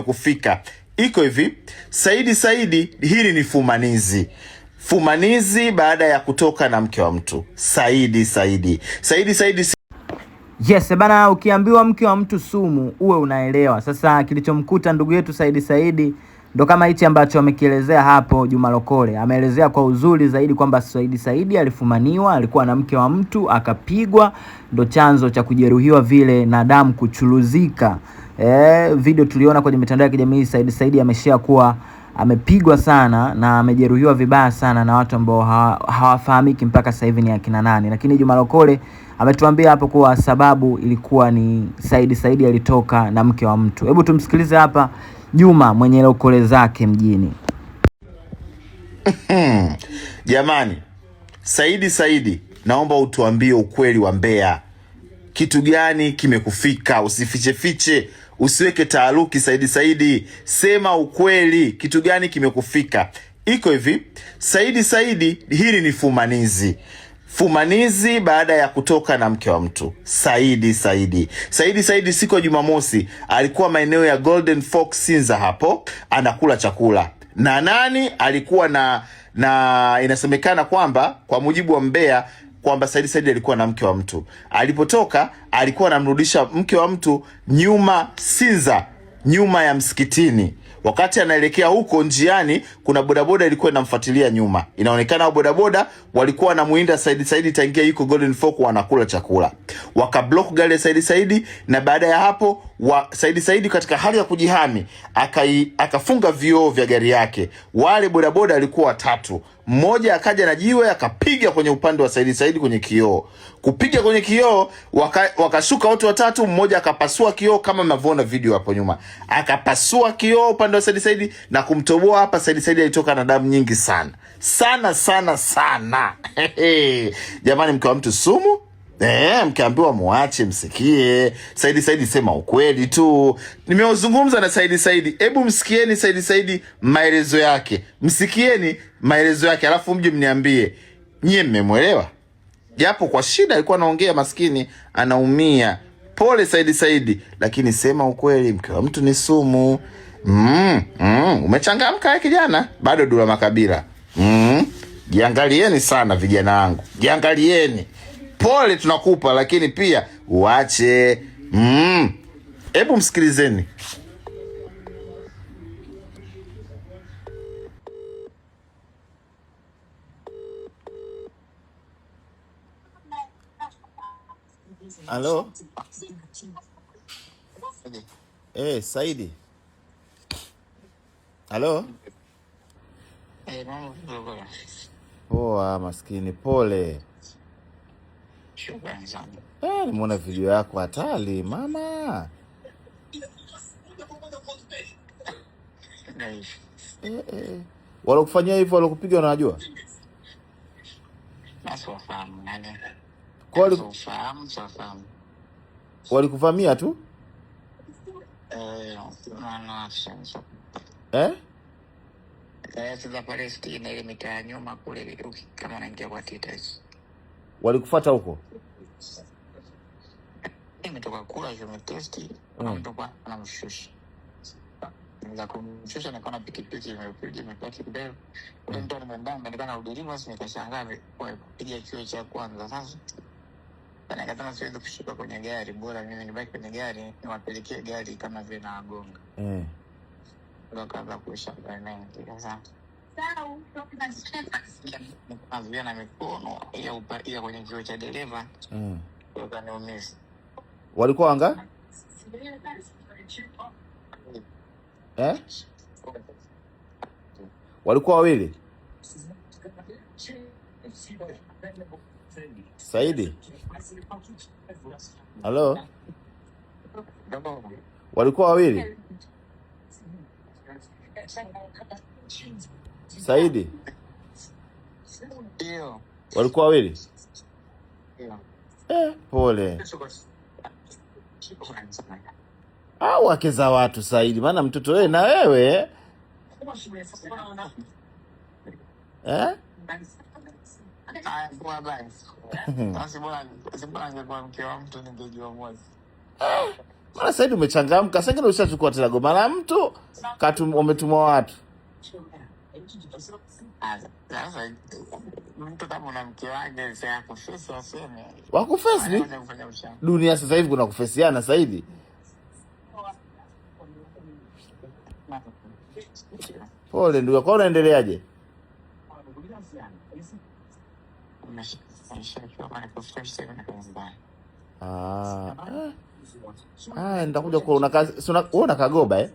kufika. Iko hivi, Saidi, hili ni fumanizi baada ya kutoka na mke wa mtu. Saidi. Yes, bana, ukiambiwa mke wa mtu sumu uwe unaelewa. Sasa kilichomkuta ndugu yetu Saidi ndo kama hichi ambacho amekielezea hapo Juma Lokole. Ameelezea kwa uzuri zaidi kwamba Saidi alifumaniwa, alikuwa na mke wa mtu, akapigwa, ndo chanzo cha kujeruhiwa vile na damu kuchuluzika. Video tuliona kwenye mitandao ya kijamii, Saidi ameshare kuwa amepigwa sana na amejeruhiwa vibaya sana na watu ambao hawafahamiki mpaka sasa hivi ni akina nani. Lakini Juma Lokole ametuambia hapo kuwa sababu ilikuwa ni Saidi alitoka na mke wa mtu. Hebu tumsikilize hapa Juma mwenye lokole zake mjini. Jamani, Saidi, naomba utuambie ukweli wa Mbeya. Kitu gani kimekufika? Usifiche, usiweke taaruki. Saidi, sema ukweli, kitu gani kimekufika? Iko hivi, Saidi, hili ni fumanizi baada ya kutoka na mke wa mtu. Saidi siku ya Jumamosi alikuwa maeneo ya Golden Fox Sinza hapo anakula chakula. Na nani alikuwa na inasemekana kwamba kwa mujibu wa Mbeya kwamba Saidi alikuwa na mke wa mtu. Alipotoka alikuwa anamrudisha mke wa mtu nyuma Sinza, nyuma ya msikitini. Wakati anaelekea huko njiani, kuna bodaboda ilikuwa inamfuatilia nyuma. Inaonekana bodaboda walikuwa wanamuinda Saidi taingia yuko Golden Fork wanakula chakula. Wakablock gari ya Saidi na baada ya hapo Saidi katika hali ya kujihami akafunga vioo vya gari yake. Wale bodaboda walikuwa watatu. Mmoja akaja na jiwe akapiga kwenye upande wa Saidi kwenye kioo. Kupiga kwenye kioo wakashuka watu watatu, mmoja akapasua kioo kama mnavyoona video hapo nyuma. Akapasua kioo upande wa Saidi na kumtoboa hapa. Saidi alitoka na damu nyingi sana. Jamani, mke wa mtu sumu? Mkiambiwa muache msikie. Saidi sema ukweli tu. Nimeozungumza na Saidi. Hebu msikieni Saidi maelezo yake. Msikieni maelezo yake alafu mje mniambie nyie mmemwelewa. Japo kwa shida alikuwa anaongea, maskini anaumia. Pole Saidi, lakini sema ukweli, mke wa mtu ni sumu. Umechangamka kijana, bado Dula Makabila. Jiangalieni sana vijana wangu. Jiangalieni. Pole tunakupa, lakini pia uache. Hebu msikilizeni. Halo? Saidi. Halo? Poa maskini, pole. Shukrani sana. Nimeona video yako hatari mama. Walokufanyia hivyo, walokupiga unajua? Nasofahamu nani? Nasofahamu. Walikuvamia tu? Sasa Palestina ile mitaa nyuma kule kama unaingia kwa Titus. Walikufuata huko? Nimetoka kula hiyo testi, nimetoka na mshusha. Ndio kumshusha na kana pikipiki imepaki kidogo. Ndio ndo nimeenda nikana udilimu sasa nikashangaa kwa kupiga kio cha kwanza sasa. Bana katana siwezi kushuka kwenye gari, bora mimi nibaki kwenye gari niwapelekee gari kama vile na gonga. Ndio kaanza kushangaa nini sasa. Nikaanza na mikono ya kwenye kio cha dereva. Wakaniumiza. Walikuwa wanga? Walikuwa wawili? Saidi? Halo? Walikuwa wawili? Saidi? Ndio. Walikuwa wawili? Ndio. Pole. Wake za watu Saidi, maana mtoto wewe na wewe. Kwa basi. Basi bwana, mke wa mtu ningejua mwanzo. Maana Saidi umechangamka, sasa ushachukua tena goma la mtu, umetumwa watu. Sasa mtu kama una mke wake sasa kufesi aseme. Wakufesi ni? Dunia sasa hivi kuna kufesiana Saidi. Pole ndugu, kwa unaendeleaje? Nitakuja kwa una kazi, una kagoba eh?